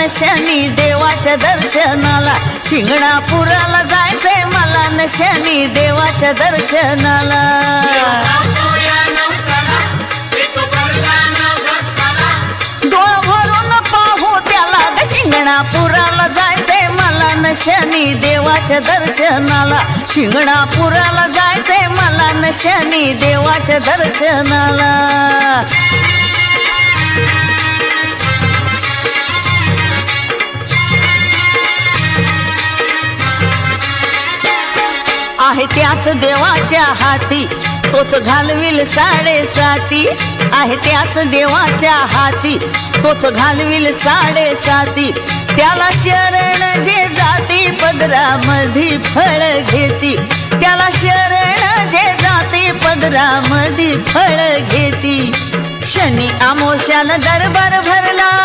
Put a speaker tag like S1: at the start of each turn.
S1: न शनी देवाच्या दर्शनाला, शिंगणापुराला जायचंय मला न शनी देवाच्या दर्शनाला. डोळं भरून पाहू त्याला ग शिंगणापुराला जायचंय मला न शनी देवाच्या दर्शनाला, शिंगणापुराला जायचंय मला न शनी देवाच्या दर्शनाला. आहे त्याच देवाच्या हाती तोच घालविल साडेसाती, आहे त्याच देवाच्या हाती तोच घालविल साडेसाती. त्याला शरण जे जाती पदरामधी फळ घेती, त्याला शरण जे जाती पदरामधी फळ घेती. शनी आमोशाला दरबार भर